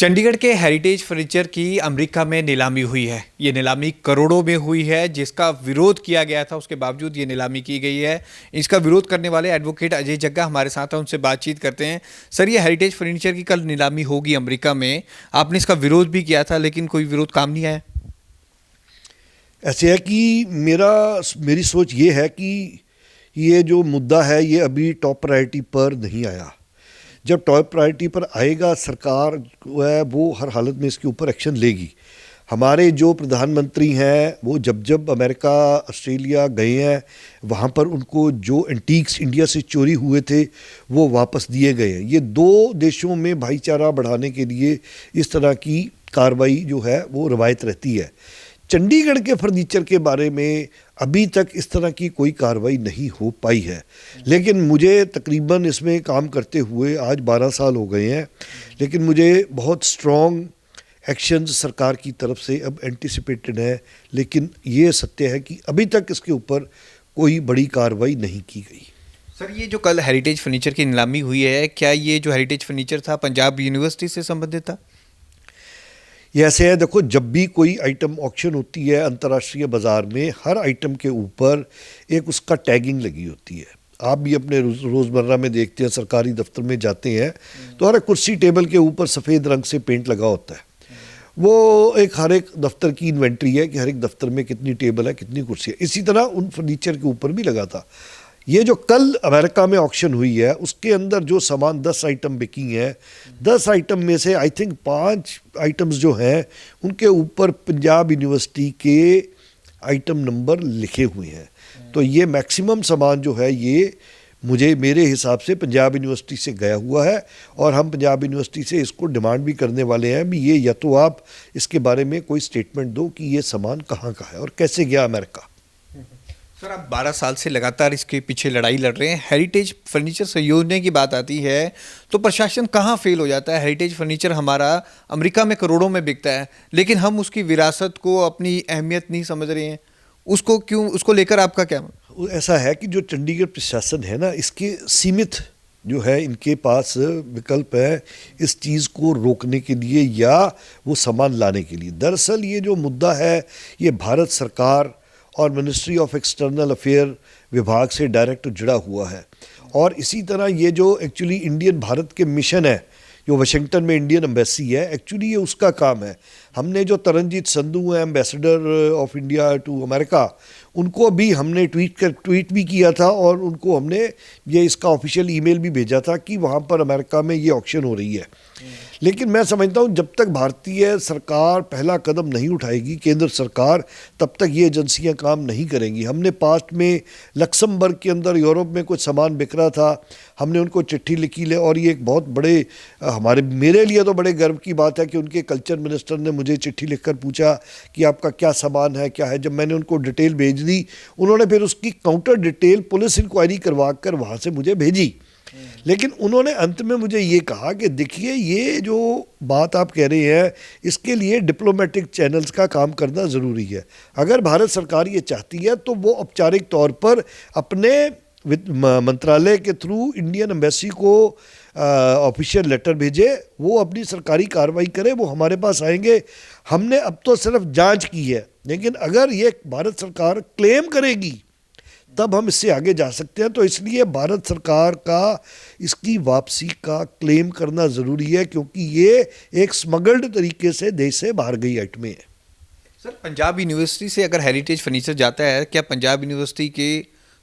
चंडीगढ़ के heritage furniture की America में नीलामी हुई है। ये नीलामी करोड़ों में हुई है, जिसका विरोध किया गया था। उसके बावजूद ये नीलामी की गई है। इसका विरोध करने वाले एडवोकेट अजय जग्गा हमारे साथ हैं, उनसे बातचीत करते हैं। सर, ये हेरिटेज फर्नीचर की कल नीलामी होगी अमेरिका में, आपने इसका विरोध भी किया था, लेकिन कोई विरोध काम नहीं आया। ऐसे है कि मेरी सोच ये है कि ये जो मुद्दा है ये अभी टॉप प्रायोरिटी पर नहीं आया। जब टॉप प्रायोरिटी पर आएगा, सरकार है वो हर हालत में इसके ऊपर एक्शन लेगी। हमारे जो प्रधानमंत्री हैं वो जब अमेरिका ऑस्ट्रेलिया गए हैं, वहाँ पर उनको जो एंटीक्स इंडिया से चोरी हुए थे वो वापस दिए गए हैं। ये दो देशों में भाईचारा बढ़ाने के लिए इस तरह की कार्रवाई जो है वो रवायत रहती है। चंडीगढ़ के फर्नीचर के बारे में अभी तक इस तरह की कोई कार्रवाई नहीं हो पाई है, लेकिन मुझे तकरीबन इसमें काम करते हुए आज 12 साल हो गए हैं, लेकिन मुझे बहुत स्ट्रॉन्ग एक्शन सरकार की तरफ से अब एंटिसिपेटेड है। लेकिन ये सत्य है कि अभी तक इसके ऊपर कोई बड़ी कार्रवाई नहीं की गई। सर, ये जो कल हेरिटेज फर्नीचर की नीलामी हुई है, क्या ये जो हेरिटेज फर्नीचर था पंजाब यूनिवर्सिटी से संबंधित था? ये ऐसे है, देखो, जब भी कोई आइटम ऑक्शन होती है अंतर्राष्ट्रीय बाज़ार में, हर आइटम के ऊपर एक उसका टैगिंग लगी होती है। आप भी अपने रोज़मर्रा में देखते हैं, सरकारी दफ्तर में जाते हैं तो हर एक कुर्सी टेबल के ऊपर सफ़ेद रंग से पेंट लगा होता है। वो हर एक दफ्तर की इन्वेंट्री है कि हर एक दफ्तर में कितनी टेबल है, कितनी कुर्सी है। इसी तरह उन फर्नीचर के ऊपर भी लगा था। ये जो कल अमेरिका में ऑक्शन हुई है उसके अंदर जो सामान 10 आइटम बिकी हैं, 10 आइटम में से आई थिंक 5 आइटम्स जो हैं उनके ऊपर पंजाब यूनिवर्सिटी के आइटम नंबर लिखे हुए हैं। तो ये मैक्सिमम सामान जो है ये मेरे हिसाब से पंजाब यूनिवर्सिटी से गया हुआ है, और हम पंजाब यूनिवर्सिटी से इसको डिमांड भी करने वाले हैं भी ये या तो आप इसके बारे में कोई स्टेटमेंट दो कि ये सामान कहाँ का है और कैसे गया अमेरिका। सर, आप 12 साल से लगातार इसके पीछे लड़ाई लड़ रहे हैं। हेरिटेज फर्नीचर संयोजने की बात आती है तो प्रशासन कहाँ फेल हो जाता है? हेरिटेज फर्नीचर हमारा अमेरिका में करोड़ों में बिकता है, लेकिन हम उसकी विरासत को, अपनी अहमियत नहीं समझ रहे हैं। उसको लेकर आपका क्या? ऐसा है कि जो चंडीगढ़ प्रशासन है ना, इसके सीमित जो है इनके पास विकल्प है इस चीज़ को रोकने के लिए या वो सामान लाने के लिए। दरअसल ये जो मुद्दा है ये भारत सरकार और मिनिस्ट्री ऑफ एक्सटर्नल अफेयर विभाग से डायरेक्ट जुड़ा हुआ है। और इसी तरह ये जो एक्चुअली इंडियन भारत के मिशन है जो वाशिंगटन में इंडियन एम्बेसी है, एक्चुअली ये उसका काम है। हमने जो तरनजीत संधू हैं ambassador of India to America, उनको भी हमने ट्वीट भी किया था और उनको हमने ये इसका ऑफिशियल ईमेल भी भेजा था कि वहाँ पर अमेरिका में ये ऑक्शन हो रही है। लेकिन मैं समझता हूँ जब तक भारतीय सरकार पहला कदम नहीं उठाएगी, केंद्र सरकार, तब तक ये एजेंसियाँ काम नहीं करेंगी। हमने पास्ट में लक्समबर्ग के अंदर यूरोप में कुछ सामान बिक रहा था, हमने उनको चिट्ठी लिखी ले, और ये एक बहुत बड़े मेरे लिए तो बड़े गर्व की बात है कि उनके कल्चर मिनिस्टर ने मुझे चिट्ठी लिखकर पूछा कि आपका क्या सामान है, क्या है। जब मैंने उनको डिटेल भेज दी, उन्होंने फिर उसकी काउंटर डिटेल पुलिस इंक्वायरी करवा कर वहाँ से मुझे भेजी। लेकिन उन्होंने अंत में मुझे ये कहा कि देखिए, ये जो बात आप कह रहे हैं इसके लिए डिप्लोमेटिक चैनल्स का काम करना ज़रूरी है। अगर भारत सरकार ये चाहती है तो वो औपचारिक तौर पर अपने मंत्रालय के थ्रू इंडियन एम्बेसी को ऑफिशियल लेटर भेजे, वो अपनी सरकारी कार्रवाई करे, वो हमारे पास आएंगे। हमने अब तो सिर्फ जांच की है, लेकिन अगर ये भारत सरकार क्लेम करेगी तब हम इससे आगे जा सकते हैं। तो इसलिए भारत सरकार का इसकी वापसी का क्लेम करना ज़रूरी है, क्योंकि ये एक स्मगल्ड तरीके से देश से बाहर गई आइटमें है। सर, पंजाब यूनिवर्सिटी से अगर हेरिटेज फर्नीचर जाता है, क्या पंजाब यूनिवर्सिटी के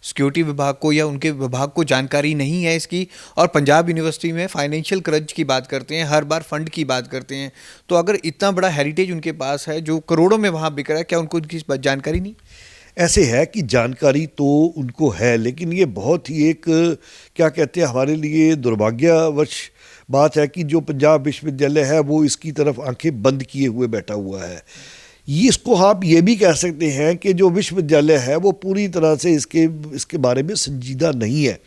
सिक्योरिटी विभाग को या उनके विभाग को जानकारी नहीं है इसकी? और पंजाब यूनिवर्सिटी में फाइनेंशियल क्रंच की बात करते हैं, हर बार फंड की बात करते हैं, तो अगर इतना बड़ा हेरिटेज उनके पास है जो करोड़ों में वहाँ बिक रहा है, क्या उनको उनकी जानकारी नहीं? ऐसे है कि जानकारी तो उनको है, लेकिन ये बहुत ही एक क्या कहते हैं हमारे लिए दुर्भाग्यवश बात है कि जो पंजाब विश्वविद्यालय है वो इसकी तरफ आंखें बंद किए हुए बैठा हुआ है। इसको आप ये भी कह सकते हैं कि जो विश्वविद्यालय है वो पूरी तरह से इसके बारे में संजीदा नहीं है।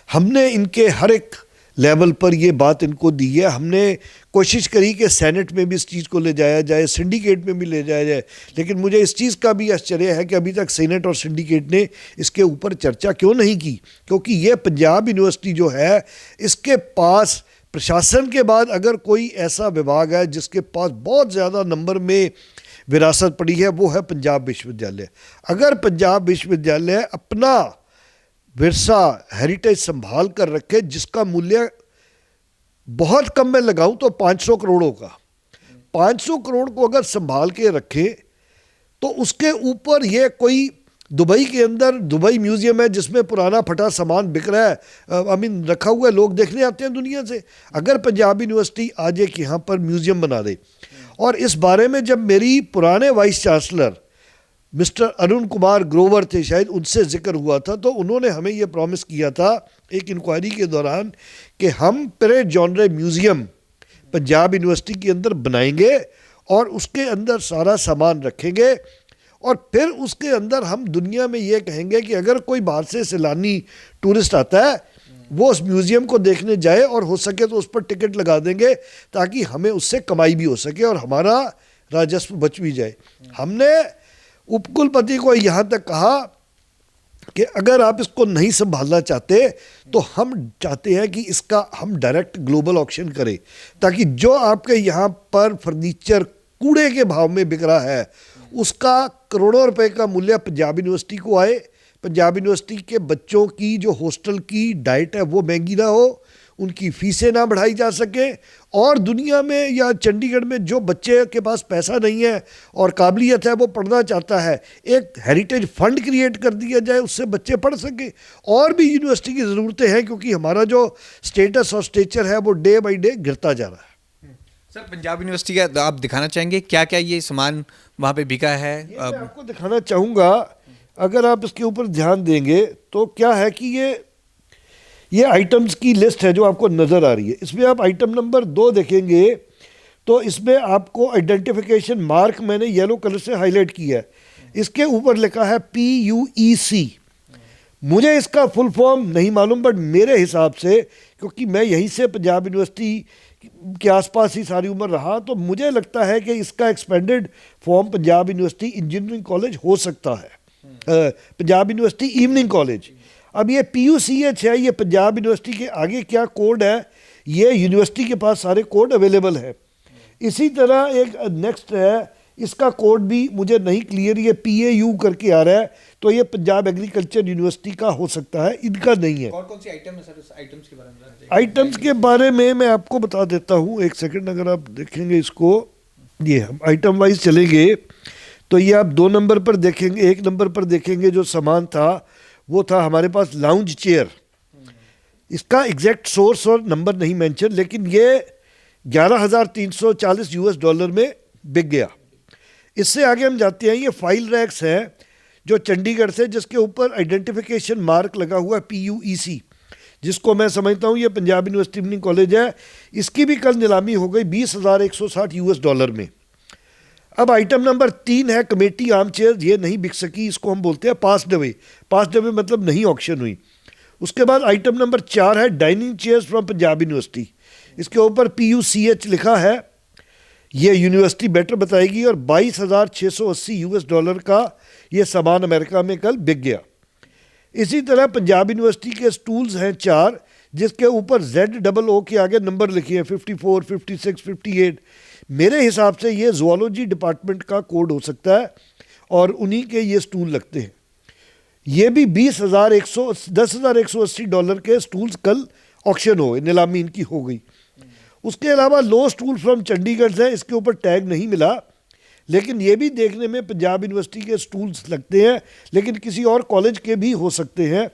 हमने इनके हर एक लेवल पर ये बात इनको दी है। हमने कोशिश करी कि सेनेट में भी इस चीज़ को ले जाया जाए, सिंडिकेट में भी ले जाया जाए, लेकिन मुझे इस चीज़ का भी आश्चर्य है कि अभी तक सेनेट और सिंडिकेट ने इसके ऊपर चर्चा क्यों नहीं की, क्योंकि ये पंजाब यूनिवर्सिटी जो है इसके पास प्रशासन के बाद अगर कोई ऐसा विभाग है जिसके पास बहुत ज़्यादा नंबर में विरासत पड़ी है, वो है पंजाब विश्वविद्यालय। अगर पंजाब विश्वविद्यालय अपना विरसा हेरिटेज संभाल कर रखे, जिसका मूल्य बहुत कम में लगाऊं तो 500 करोड़ों का, 500 करोड़ को अगर संभाल के रखे, तो उसके ऊपर ये कोई दुबई के अंदर दुबई म्यूजियम है जिसमें पुराना फटा सामान बिक रहा है, रखा हुआ है, लोग देखने आते हैं दुनिया से। अगर पंजाब यूनिवर्सिटी आज एक यहाँ पर म्यूजियम बना दे, और इस बारे में जब मेरी पुराने vice chancellor mister Arun Kumar Grover थे, शायद उनसे जिक्र हुआ था, तो उन्होंने हमें ये प्रॉमिस किया था एक इंक्वायरी के दौरान कि हम parade genre museum Punjab university के अंदर बनाएंगे और उसके अंदर सारा सामान रखेंगे, और फिर उसके अंदर हम दुनिया में ये कहेंगे कि अगर कोई बाहर से सैलानी टूरिस्ट आता है, वो उस म्यूज़ियम को देखने जाए और हो सके तो उस पर टिकट लगा देंगे, ताकि हमें उससे कमाई भी हो सके और हमारा राजस्व बच भी जाए। हमने उपकुलपति को यहाँ तक कहा कि अगर आप इसको नहीं संभालना चाहते, तो हम चाहते हैं कि इसका हम डायरेक्ट ग्लोबल ऑक्शन करें, ताकि जो आपके यहाँ पर फर्नीचर कूड़े के भाव में बिक रहा है, उसका करोड़ों रुपए का मूल्य पंजाब यूनिवर्सिटी को आए। पंजाब यूनिवर्सिटी के बच्चों की जो हॉस्टल की डाइट है वो महंगी ना हो, उनकी फीसें ना बढ़ाई जा सके, और दुनिया में या चंडीगढ़ में जो बच्चे के पास पैसा नहीं है और काबिलियत है, वो पढ़ना चाहता है, एक हेरिटेज फंड क्रिएट कर दिया जाए, उससे बच्चे पढ़ सके। और भी यूनिवर्सिटी की ज़रूरतें हैं, क्योंकि हमारा जो स्टेटस और स्टेचर है वो डे बाई डे गिरता जा रहा है। सर, पंजाब यूनिवर्सिटी का आप दिखाना चाहेंगे क्या क्या ये सामान वहाँ पे बिका है? मैं आपको दिखाना चाहूँगा, अगर आप इसके ऊपर ध्यान देंगे तो क्या है कि ये आइटम्स की लिस्ट है जो आपको नज़र आ रही है। इसमें आप आइटम नंबर 2 देखेंगे तो इसमें आपको आइडेंटिफिकेशन मार्क मैंने येलो कलर से हाईलाइट किया है, इसके ऊपर लिखा है PUEC। मुझे इसका फुल फॉर्म नहीं मालूम, बट मेरे हिसाब से, क्योंकि मैं यहीं से पंजाब यूनिवर्सिटी के आसपास ही सारी उम्र रहा, तो मुझे लगता है कि इसका expanded form Punjab university engineering college हो सकता है, पंजाब यूनिवर्सिटी इवनिंग कॉलेज। अब ये PUCH है, ये पंजाब यूनिवर्सिटी के आगे क्या कोड है, ये यूनिवर्सिटी के पास सारे कोड अवेलेबल है। इसी तरह एक नेक्स्ट है, इसका कोड भी मुझे नहीं क्लियर, ये PAU करके आ रहा है, तो ये पंजाब एग्रीकल्चर यूनिवर्सिटी का हो सकता है, इनका नहीं है। कौन कौन सी आइटम है सर? उस आइटम्स के बारे में आइटम्स के बारे में मैं आपको बता देता हूँ, एक सेकंड। अगर आप देखेंगे इसको, ये हम आइटम वाइज चलेंगे तो ये आप 2 नंबर पर देखेंगे, 1 नंबर पर देखेंगे जो सामान था वो था हमारे पास लाउंज चेयर। इसका एग्जैक्ट सोर्स और नंबर नहीं मेंशन, लेकिन ये $11,340 में बिक गया। इससे आगे हम जाते हैं, ये फाइल रैक्स हैं जो चंडीगढ़ से, जिसके ऊपर आइडेंटिफिकेशन मार्क लगा हुआ है PUEC, जिसको मैं समझता हूँ ये पंजाब यूनिवर्सिटी इवनिंग कॉलेज है। इसकी भी कल नीलामी हो गई $20,160 में। अब आइटम नंबर 3 है कमेटी आर्म चेयर, ये नहीं बिक सकी, इसको हम बोलते हैं पास्ड अवे। पास्ड अवे मतलब नहीं ऑक्शन हुई। उसके बाद आइटम नंबर 4 है dining chairs from Punjab university, इसके ऊपर PUCH लिखा है, ये यूनिवर्सिटी बेटर बताएगी, और $22,680 का ये सामान अमेरिका में कल बिक गया। इसी तरह पंजाब यूनिवर्सिटी के स्टूल्स हैं 4, जिसके ऊपर ZOO के आगे नंबर लिखे हैं 54, 56, 58। मेरे हिसाब से ये ज़ूलॉजी डिपार्टमेंट का कोड हो सकता है, और उन्हीं के ये स्टूल लगते हैं। ये भी $10,180 के स्टूल्स कल ऑक्शन हो गए, नीलामी इनकी हो गई। उसके अलावा लो स्टूल फ्रॉम चंडीगढ़ से, इसके ऊपर टैग नहीं मिला, लेकिन ये भी देखने में पंजाब यूनिवर्सिटी के स्टूल्स लगते हैं, लेकिन किसी और कॉलेज के भी हो सकते हैं।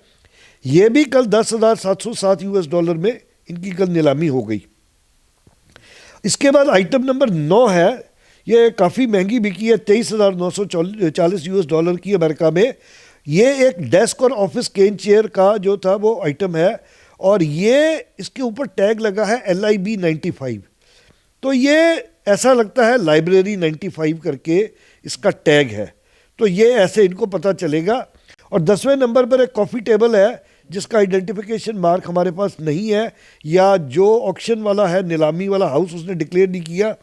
ये भी कल $10,707 में इनकी कल नीलामी हो गई। इसके बाद आइटम नंबर 9 है, ये काफ़ी महंगी बिकी है, $23,940 की अमेरिका में। ये एक डेस्क और ऑफिस केन चेयर का जो था वो आइटम है, और ये इसके ऊपर टैग लगा है LIB 95। तो ये ऐसा लगता है लाइब्रेरी 95 करके इसका टैग है, तो ये ऐसे इनको पता चलेगा। और 10वें नंबर पर एक कॉफ़ी टेबल है जिसका आइडेंटिफिकेशन मार्क हमारे पास नहीं है, या जो ऑक्शन वाला है, नीलामी वाला हाउस, उसने डिक्लेयर नहीं किया,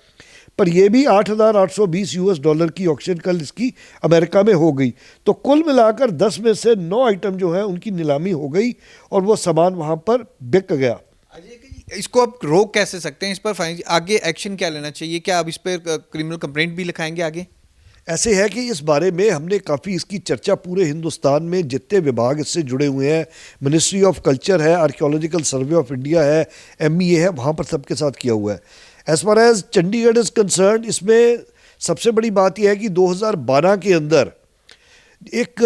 पर यह भी $8,820 की ऑक्शन कल इसकी अमेरिका में हो गई। तो कुल मिलाकर 10 में से 9 आइटम जो है उनकी नीलामी हो गई और वो सामान वहाँ पर बिक गया। अजय जी, इसको आप रोक कैसे सकते हैं? इस पर आगे एक्शन क्या लेना चाहिए? क्या आप इस पर क्रिमिनल कंप्लेंट भी लिखाएंगे आगे? ऐसे है कि इस बारे में हमने काफ़ी इसकी चर्चा पूरे हिंदुस्तान में जितने विभाग इससे जुड़े हुए हैं, मिनिस्ट्री ऑफ कल्चर है, आर्कियोलॉजिकल सर्वे ऑफ इंडिया है, MEA है, वहाँ पर सबके साथ किया हुआ है। As far as Chandigarh is concern, इसमें सबसे बड़ी बात यह है कि 2012 के अंदर एक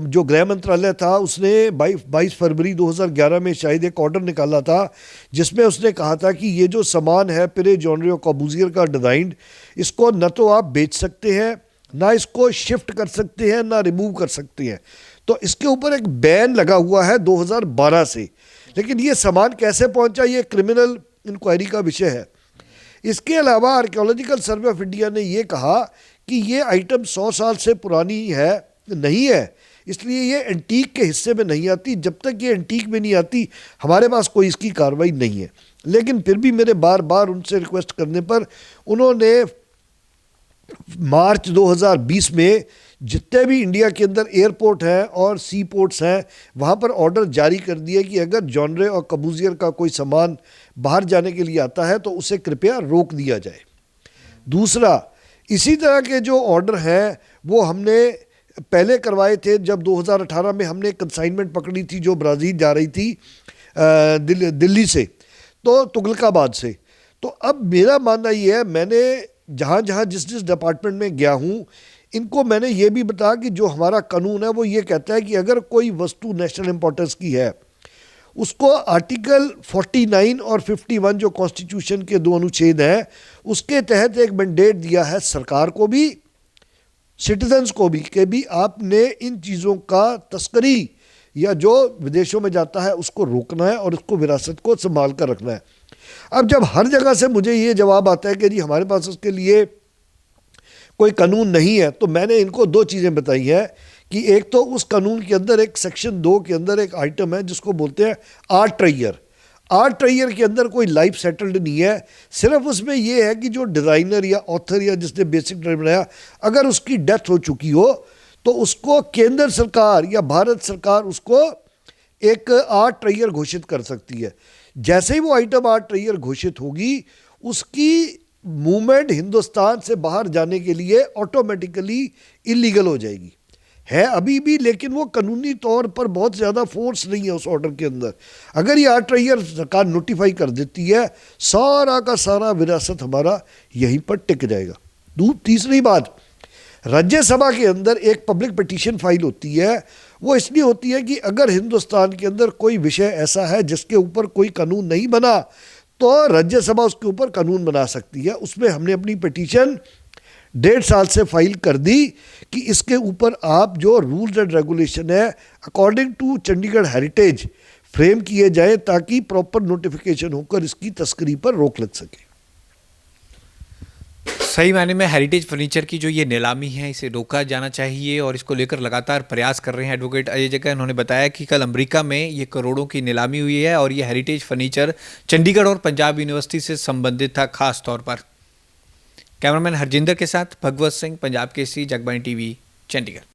जो गृह मंत्रालय था उसने 22 फरवरी 2011 में शायद एक ऑर्डर निकाला था जिसमें उसने कहा था कि ये जो सामान है पिरे जॉनरे और कॉबूजियर का डिज़ाइन, इसको न तो आप बेच सकते हैं, ना इसको शिफ्ट कर सकते हैं, ना रिमूव कर सकते हैं। तो इसके ऊपर एक बैन लगा हुआ है 2012 से। लेकिन ये सामान कैसे पहुंचा, ये क्रिमिनल इंक्वायरी का विषय है। इसके अलावा आर्कियोलॉजिकल सर्वे ऑफ इंडिया ने ये कहा कि ये आइटम 100 साल से पुरानी है नहीं है, इसलिए ये एंटीक के हिस्से में नहीं आती। जब तक ये एंटीक में नहीं आती हमारे पास कोई इसकी कार्रवाई नहीं है। लेकिन फिर भी मेरे बार बार उनसे रिक्वेस्ट करने पर उन्होंने मार्च 2020 में जितने भी इंडिया के अंदर एयरपोर्ट हैं और सी पोर्ट्स हैं वहाँ पर ऑर्डर जारी कर दिए कि अगर जॉनरे और कबूजियर का कोई सामान बाहर जाने के लिए आता है तो उसे कृपया रोक दिया जाए। दूसरा, इसी तरह के जो ऑर्डर हैं वो हमने पहले करवाए थे जब 2018 में हमने कंसाइनमेंट पकड़ी थी जो ब्राज़ील जा रही थी दिल्ली से, तो तुगलकाबाद से। तो अब मेरा मानना ये है, मैंने जहाँ जहाँ जिस डिपार्टमेंट में गया हूँ इनको मैंने ये भी बताया कि जो हमारा कानून है वो ये कहता है कि अगर कोई वस्तु नेशनल इम्पोर्टेंस की है उसको आर्टिकल 49 और 51 जो कॉन्स्टिट्यूशन के 2 अनुच्छेद हैं उसके तहत एक मैंडेट दिया है सरकार को भी, सिटीजन्स को भी, कि भी आपने इन चीज़ों का तस्करी या जो विदेशों में जाता है उसको रोकना है और उसको विरासत को संभाल कर रखना है। अब जब हर जगह से मुझे ये जवाब आता है कि जी हमारे पास उसके लिए कोई कानून नहीं है, तो मैंने इनको 2 चीज़ें बताई हैं कि एक तो उस कानून के अंदर एक सेक्शन 2 के अंदर एक आइटम है जिसको बोलते हैं आर्ट ट्रायर के अंदर कोई लाइफ सेटल्ड नहीं है। सिर्फ उसमें ये है कि जो डिज़ाइनर या ऑथर या जिसने बेसिक ड्राइव बनाया अगर उसकी डेथ हो चुकी हो तो उसको केंद्र सरकार या भारत सरकार उसको एक आर्ट ट्रायर घोषित कर सकती है। जैसे ही वो आइटम आर्ट ट्रायर घोषित होगी उसकी मूवमेंट हिंदुस्तान से बाहर जाने के लिए ऑटोमेटिकली इलीगल हो जाएगी। है अभी भी, लेकिन वो कानूनी तौर पर बहुत ज़्यादा फोर्स नहीं है उस ऑर्डर के अंदर। अगर ये आर्ट ट्रायर सरकार नोटिफाई कर देती है सारा का सारा विरासत हमारा यहीं पर टिक जाएगा। तीसरी बात, राज्यसभा के अंदर एक पब्लिक पिटीशन फाइल होती है, वो इसलिए होती है कि अगर हिंदुस्तान के अंदर कोई विषय ऐसा है जिसके ऊपर कोई कानून नहीं बना तो राज्यसभा उसके ऊपर कानून बना सकती है। उसमें हमने अपनी पिटीशन 1.5 साल से फाइल कर दी कि इसके ऊपर आप जो रूल्स एंड रेगुलेशन है according to Chandigarh heritage frame किए जाए ताकि प्रॉपर नोटिफिकेशन होकर इसकी तस्करी पर रोक लग सके। सही मायने में हेरिटेज फर्नीचर की जो ये नीलामी है इसे रोका जाना चाहिए और इसको लेकर लगातार प्रयास कर रहे हैं एडवोकेट अजय जग्गा। उन्होंने बताया कि कल अमेरिका में ये करोड़ों की नीलामी हुई है और ये हेरिटेज फर्नीचर चंडीगढ़ और पंजाब यूनिवर्सिटी से संबंधित था खास तौर पर। कैमरामैन हरजिंदर के साथ भगवत सिंह, पंजाब केसरी, जगबानी टीवी, चंडीगढ़।